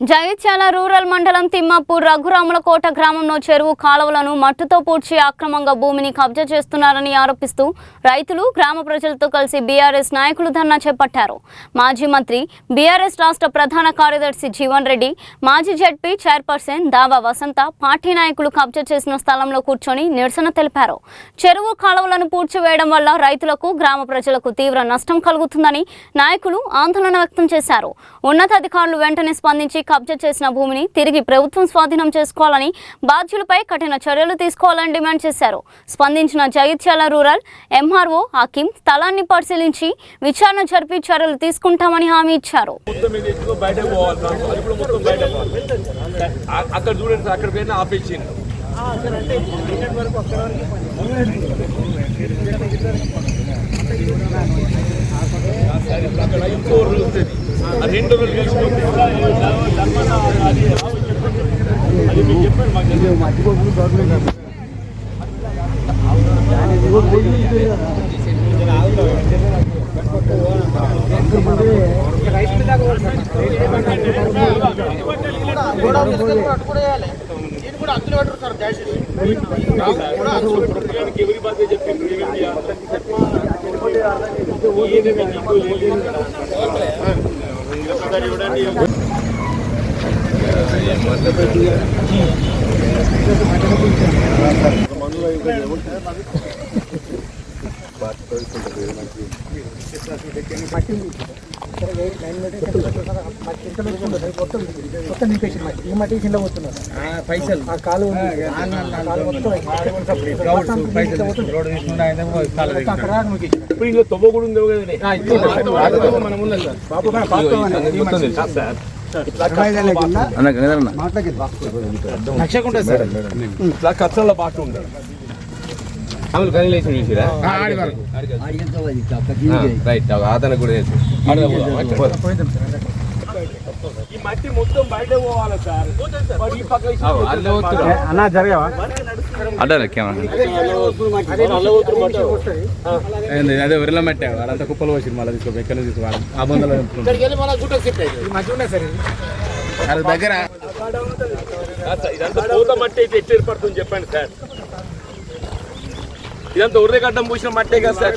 Jagtial rural మండలం తిమ్మాపూర్ రఘురాములకోట గ్రామంలో చెరువు కాలువలను మట్టితో పూడ్చి అక్రమంగా భూమిని కబ్జా చేస్తున్నారని ఆరోపిస్తూ రైతులు గ్రామ ప్రజలతో కలిసి బీఆర్ఎస్ నాయకులు ధర్నా చేపట్టారు. మాజీ మంత్రి బీఆర్ఎస్ రాష్ట్ర ప్రధాన కార్యదర్శి జీవన్ రెడ్డి, మాజీ జెడ్పీ చైర్పర్సన్ దావా వసంత పార్టీ నాయకులు కబ్జా చేసిన స్థలంలో కూర్చొని నిరసన తెలిపారు. చెరువు కాలువలను పూడ్చివేయడం వల్ల రైతులకు గ్రామ ప్రజలకు తీవ్ర నష్టం కలుగుతుందని నాయకులు ఆందోళన వ్యక్తం చేశారు. ఉన్నతాధికారులు వెంటనే స్పందించి కబ్జా చేసిన భూమిని తిరిగి ప్రభుత్వం స్వాధీనం చేసుకోవాలని, బాధ్యులపై కఠిన చర్యలు తీసుకోవాలని డిమాండ్ చేశారు. స్పందించిన జగిత్యాల రూరల్ ఎంఆర్ఓ హకీం స్థలాన్ని పరిశీలించి విచారణ జరిపి చర్యలు తీసుకుంటామని హామీ ఇచ్చారు. పైసలు తొవ్వ కూడా ఉంది కచ్చల పాట ఉంది అమలు కనీలేసి చూసిరా రైట్ అతను కూడా ఈ మట్టి మొత్తం బయట పోవాలి సార్. అన్న జరగవా అదే వరిలో మట్టి వాళ్ళంతా కుప్పలు పోసి మళ్ళీ తీసుకో ఎక్కడ తీసుకోవాలి ఆ బంధువులు దగ్గర ఇదంతా పూత మట్టి అయితే ఎట్లా ఏర్పడుతుంది చెప్పండి సార్. ఇదంతా ఉర్రే గడ్డం పూసిన మట్టే కదా సార్.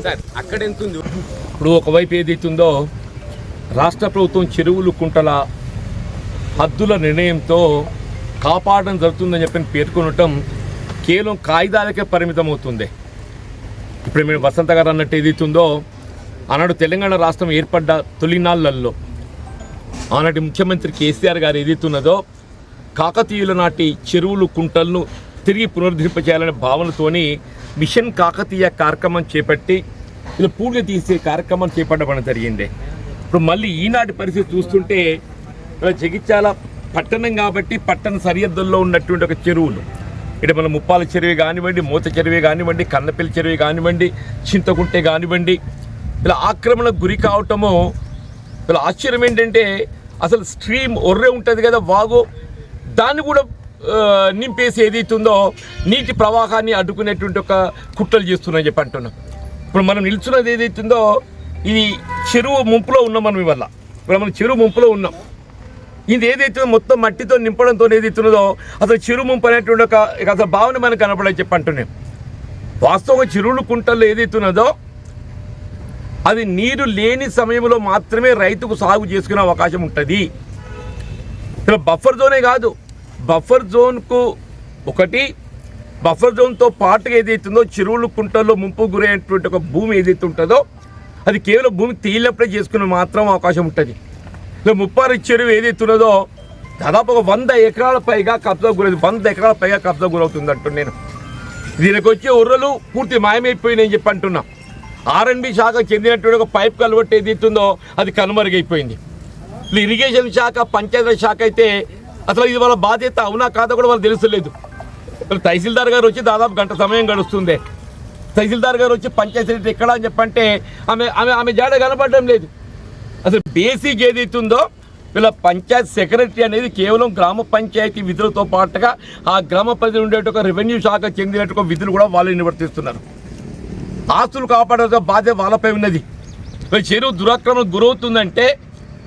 సార్ అక్కడ ఎంత ఉంది ఇప్పుడు ఒకవైపు ఏదైతుందో రాష్ట్ర ప్రభుత్వం చెరువులు కుంటల హద్దుల నిర్ణయంతో కాపాడడం జరుగుతుందని చెప్పి పేర్కొనటం కేవలం కాగితాలకే పరిమితం అవుతుంది. ఇప్పుడు మేము వసంత గారు అన్నట్టు ఏదైతుందో ఆనాడు తెలంగాణ రాష్ట్రం ఏర్పడ్డ తొలినాళ్లలో ఆనాటి ముఖ్యమంత్రి కేసీఆర్ గారు ఏదైతున్నదో కాకతీయుల నాటి చెరువులు కుంటలను తిరిగి పునరుద్ధరింపచేయాలనే భావనతోని మిషన్ కాకతీయ కార్యక్రమం చేపట్టి ఇలా పూర్తి తీసే కార్యక్రమం చేపట్టడం జరిగింది. ఇప్పుడు మళ్ళీ ఈనాటి పరిస్థితి చూస్తుంటే జగిత్యాల పట్టణం కాబట్టి పట్టణ సరిహద్దుల్లో ఉన్నటువంటి ఒక చెరువులు ఇటు మన ముప్పాల చెరువు కానివ్వండి, మూత చెరువే కానివ్వండి, కన్నపల్లి చెరువే కానివ్వండి, చింతకుంటే కానివ్వండి, ఇలా ఆక్రమణకు గురి కావటము ఇలా ఆశ్చర్యం ఏంటంటే అసలు స్ట్రీమ్ ఒర్రే ఉంటుంది కదా వాగు, దాన్ని కూడా నింపేసి ఏదైతుందో నీటి ప్రవాహాన్ని అడ్డుకునేటువంటి ఒక కుట్రలు చేస్తున్నాయని చెప్పి అంటున్నాం. ఇప్పుడు మనం నిల్చున్నది ఏదైతుందో ఇది చెరువు ముంపులో ఉన్నాం. మనం ఇవల్ల ఇప్పుడు మనం చెరువు ముంపులో ఉన్నాం. ఇది ఏదైతే మొత్తం మట్టితో నింపడంతో ఏదైతున్నదో అసలు చెరువు ముంపు అనేటువంటి ఒక అసలు భావన మనకు కనపడని చెప్పి అంటున్నాం. వాస్తవంగా చెరువులు కుంటల్లో ఏదైతున్నదో అది నీరు లేని సమయంలో మాత్రమే రైతుకు సాగు చేసుకునే అవకాశం ఉంటుంది. ఇలా బఫర్ జోనే కాదు, బఫర్ జోన్కు ఒకటి బఫర్ జోన్తో పాటుగా ఏదైతుందో చెరువులు కుంటల్లో ముంపు గురైనటువంటి ఒక భూమి ఏదైతే ఉంటుందో అది కేవలం భూమి తేలినప్పుడే చేసుకునే మాత్రం అవకాశం ఉంటుంది. ఇలా ముప్పారు చెరువు ఏదైతున్నదో దాదాపు ఒక 100 ఎకరాల పైగా కబ్జా గురవుతుంది. 100 ఎకరాల పైగా కబ్జా గురవుతుంది అంటున్నాను నేను. దీనికి వచ్చే ఉర్రలు పూర్తి మాయమైపోయినాయని చెప్పి అంటున్నా. ఆర్ఎండ్బి శాఖకు చెందినటువంటి ఒక పైప్ కలవట్టు ఏదైతుందో అది కనుమరుగైపోయింది. ఇరిగేషన్ శాఖ, పంచాయతీ శాఖ అయితే అసలు ఇది వాళ్ళ బాధ్యత అవునా కాదా కూడా వాళ్ళు తెలుస్తలేదు. తహసీల్దార్ గారు వచ్చి దాదాపు గంట సమయం గడుస్తుంది. తహసీల్దార్ గారు వచ్చి పంచాయతీ ఎక్కడ అని చెప్పంటే ఆమె జాడ కనపడడం లేదు. అసలు బేసిక్ ఏదైతుందో వీళ్ళ పంచాయత్ సెక్రటరీ అనేది కేవలం గ్రామ పంచాయతీ విధులతో పాటుగా ఆ గ్రామ పరిధిలో ఉండేట రెవెన్యూ శాఖ చెందినట్టు విధులు కూడా వాళ్ళు నిర్వర్తిస్తున్నారు. ఆస్తులు కాపాడే బాధ్యత వాళ్ళపై ఉన్నది. చెరువు దురాక్రమణకు గురవుతుందంటే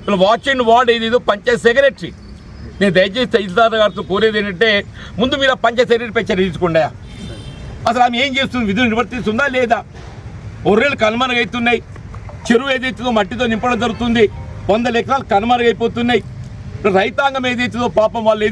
వీళ్ళు వాచ్ అండ్ వార్డ్ ఏదేదో పంచాయత్ సెక్రటరీ. నేను దయచేసి తహసీల్దార్ గారితో కోరేది ఏంటంటే ముందు మీరు ఆ పంచాయత్ సెక్రటరీపై చర్య తీసుకుండా అసలు ఆమె ఏం చేస్తుంది, విధులు నిర్వర్తిస్తుందా లేదా? ఒర్రెలు కనుమరుగైతున్నాయి, చెరువు ఏదైతుందో మట్టితో నింపడం జరుగుతుంది, 100 ఎకరాలు కనుమరుగైపోతున్నాయి. రైతాంగం ఏదైతుందో పాపం వాళ్ళు